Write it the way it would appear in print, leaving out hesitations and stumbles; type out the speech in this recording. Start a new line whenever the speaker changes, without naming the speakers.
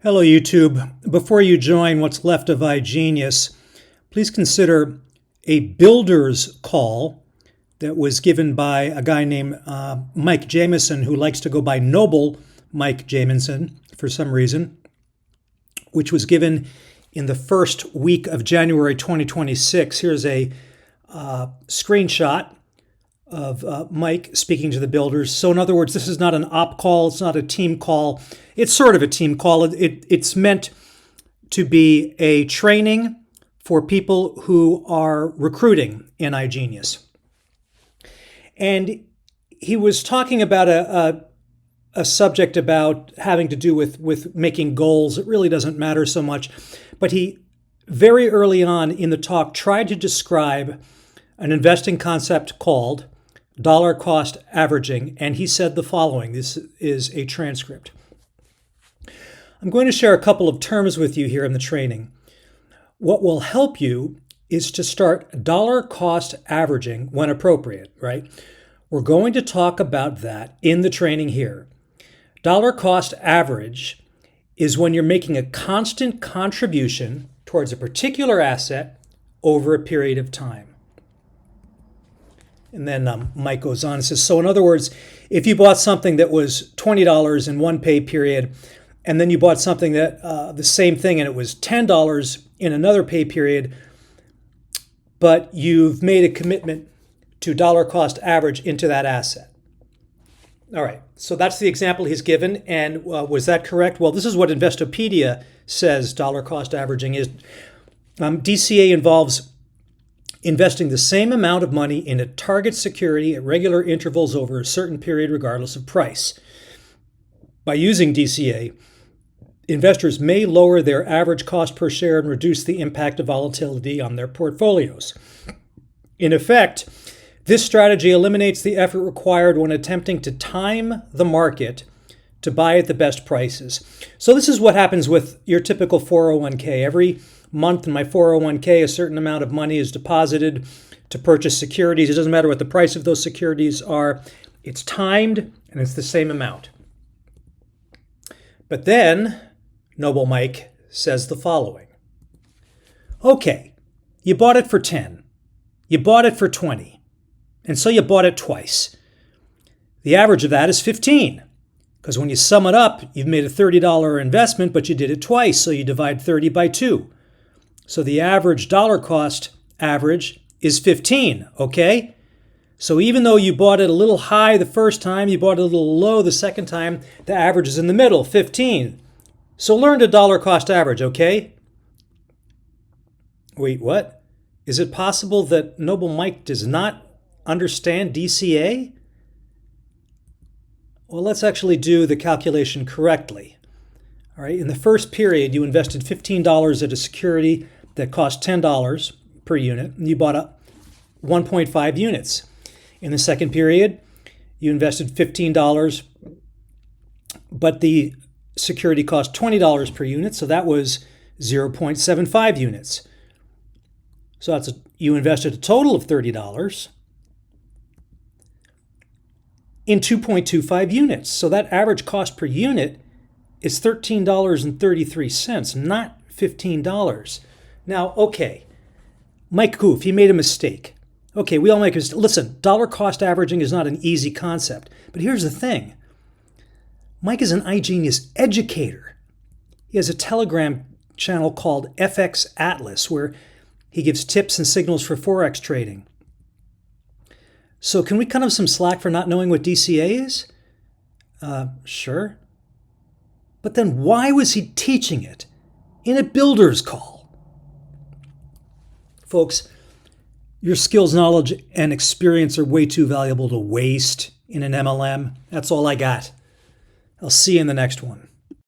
Hello YouTube. Before you join what's left of iGenius, please consider a builder's call that was given by a guy named Mike Jamison, who likes to go by Noble Mike Jamison for some reason, which was given in the first week of January 2026. Here's a screenshot of Mike speaking to the builders. So in other words, this is not an op call. It's not a team call. It's sort of a team call. It's meant to be a training for people who are recruiting in iGenius. And he was talking about a subject about having to do with making goals. It really doesn't matter so much. But he, very early on in the talk, tried to describe an investing concept called dollar cost averaging, and he said the following. This is a transcript. I'm going to share a couple of terms with you here in the training. What will help you is to start dollar cost averaging when appropriate, right? We're going to talk about that in the training here. Dollar cost average is when you're making a constant contribution towards a particular asset over a period of time. And then Mike goes on and says, so in other words, if you bought something that was $20 in one pay period, and then you bought something that the same thing and it was $10 in another pay period, but you've made a commitment to dollar cost average into that asset. All right, so that's the example he's given. And was that correct? Well, this is what Investopedia says dollar cost averaging is. DCA involves investing the same amount of money in a target security at regular intervals over a certain period regardless of price. By using DCA, investors may lower their average cost per share and reduce the impact of volatility on their portfolios. In effect, this strategy eliminates the effort required when attempting to time the market to buy at the best prices. So this is what happens with your typical 401k. Every month in my 401k, a certain amount of money is deposited to purchase securities. It doesn't matter what the price of those securities are. It's timed and it's the same amount. But then Noble Mike says the following. Okay, you bought it for 10. You bought it for 20. And so you bought it twice. The average of that is 15. Because when you sum it up, you've made a $30 investment, but you did it twice. So you divide 30 by 2. So the average dollar cost average is 15, okay? So even though you bought it a little high the first time, you bought it a little low the second time, the average is in the middle, 15. So learn to dollar cost average, okay? Wait, what? Is it possible that Noble Mike does not understand DCA? Well, let's actually do the calculation correctly. All right, in the first period, you invested $15 at a security that cost $10 per unit, and you bought up 1.5 units. In the second period, you invested $15, but the security cost $20 per unit, so that was 0.75 units. So you invested a total of $30 in 2.25 units. So that average cost per unit is $13.33, not $15. Now, okay, Mike Goof, he made a mistake. Okay, we all make a mistake. Listen, dollar cost averaging is not an easy concept. But here's the thing. Mike is an iGenius educator. He has a Telegram channel called FX Atlas where he gives tips and signals for Forex trading. So can we cut him some slack for not knowing what DCA is? Sure. But then why was he teaching it in a builder's call? Folks, your skills, knowledge, and experience are way too valuable to waste in an MLM. That's all I got. I'll see you in the next one.